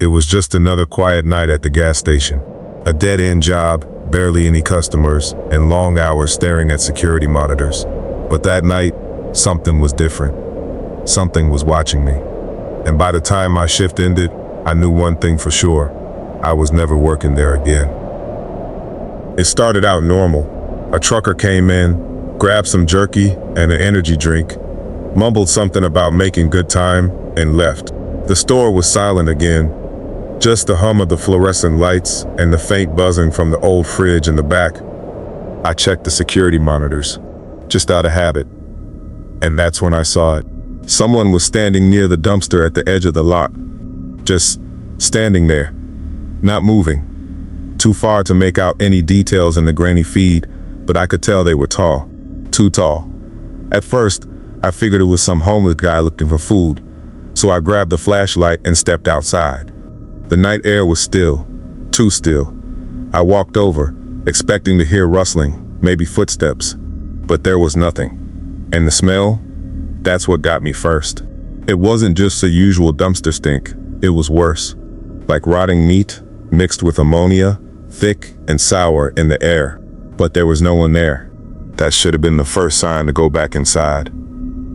It was just another quiet night at the gas station. A dead-end job, barely any customers, and long hours staring at security monitors. But that night, something was different. Something was watching me. And by the time my shift ended, I knew one thing for sure. I was never working there again. It started out normal. A trucker came in, grabbed some jerky and an energy drink, mumbled something about making good time, and left. The store was silent again. Just the hum of the fluorescent lights and the faint buzzing from the old fridge in the back. I checked the security monitors, just out of habit. And that's when I saw it. Someone was standing near the dumpster at the edge of the lot. Just standing there, not moving. Too far to make out any details in the grainy feed, but I could tell they were tall. Too tall. At first, I figured it was some homeless guy looking for food, so I grabbed the flashlight and stepped outside. The night air was still, too still. I walked over, expecting to hear rustling, maybe footsteps, but there was nothing. And the smell? That's what got me first. It wasn't just the usual dumpster stink, it was worse. Like rotting meat, mixed with ammonia, thick and sour in the air. But there was no one there. That should have been the first sign to go back inside.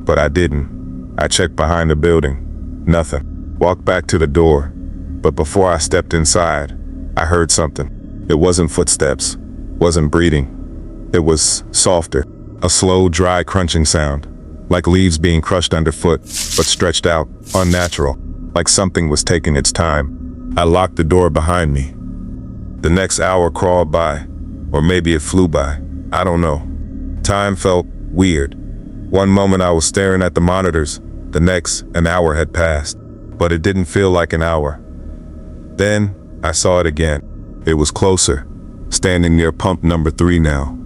But I didn't. I checked behind the building. Nothing. Walked back to the door. But before I stepped inside, I heard something. It wasn't footsteps, wasn't breathing. It was softer. A slow, dry crunching sound. Like leaves being crushed underfoot, but stretched out, unnatural. Like something was taking its time. I locked the door behind me. The next hour crawled by, or maybe it flew by. I don't know. Time felt weird. One moment I was staring at the monitors, the next, an hour had passed. But it didn't feel like an hour. Then, I saw it again. It was closer, standing near pump number 3 now.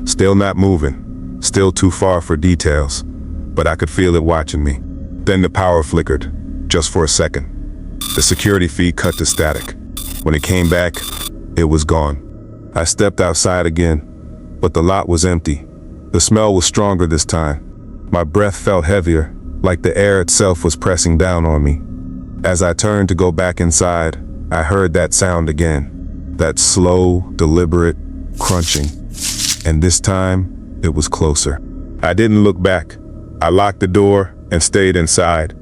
Still not moving, still too far for details, but I could feel it watching me. Then the power flickered, just for a second. The security feed cut to static. When it came back, it was gone. I stepped outside again, but the lot was empty. The smell was stronger this time. My breath felt heavier, like the air itself was pressing down on me. As I turned to go back inside, I heard that sound again. That slow, deliberate crunching. And this time, it was closer. I didn't look back. I locked the door and stayed inside.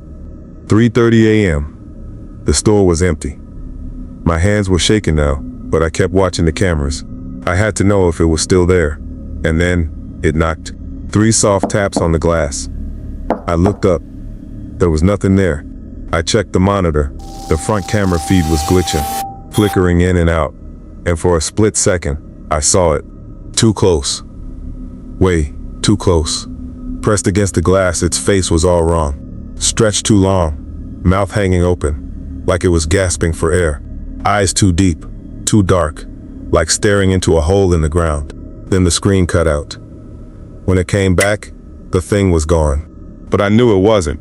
3:30 a.m. The store was empty. My hands were shaking now, but I kept watching the cameras. I had to know if it was still there. And then, it knocked. 3 soft taps on the glass. I looked up. There was nothing there. I checked the monitor. The front camera feed was glitching, flickering in and out. And for a split second, I saw it. Too close. Way too close. Pressed against the glass, its face was all wrong. Stretched too long, mouth hanging open, like it was gasping for air. Eyes too deep, too dark, like staring into a hole in the ground. Then the screen cut out. When it came back, the thing was gone. But I knew it wasn't.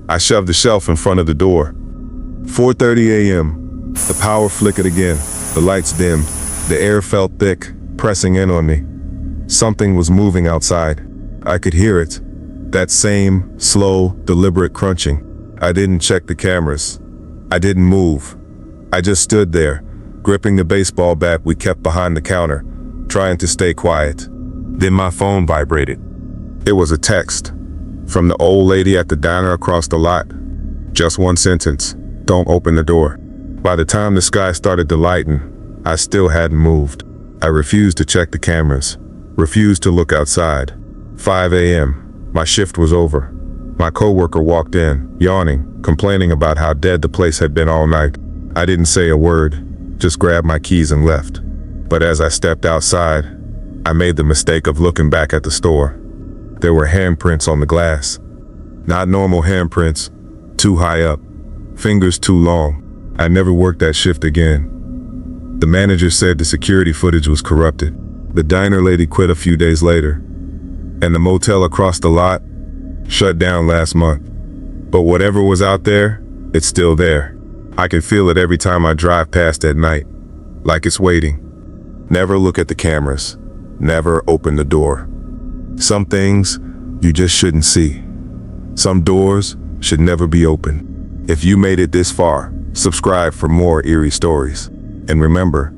I shoved the shelf in front of the door. 4:30 a.m. The power flickered again, the lights dimmed. The air felt thick, pressing in on me. Something was moving outside. I could hear it. That same, slow, deliberate crunching. I didn't check the cameras. I didn't move. I just stood there, gripping the baseball bat we kept behind the counter, trying to stay quiet. Then my phone vibrated. It was a text from the old lady at the diner across the lot. Just one sentence: don't open the door. By the time the sky started to lighten, I still hadn't moved. I refused to check the cameras, refused to look outside. 5 a.m. My shift was over. My coworker walked in, yawning, complaining about how dead the place had been all night. I didn't say a word, just grabbed my keys and left. But as I stepped outside, I made the mistake of looking back at the store. There were handprints on the glass. Not normal handprints, too high up, fingers too long. I never worked that shift again. The manager said the security footage was corrupted. The diner lady quit a few days later. And the motel across the lot shut down last month. But whatever was out there, it's still there. I can feel it every time I drive past at night, like it's waiting. Never look at the cameras. Never open the door. Some things you just shouldn't see. Some doors should never be open. If you made it this far, Subscribe for more eerie stories. And remember,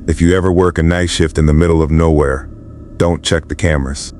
if you ever work a night shift in the middle of nowhere, don't check the cameras.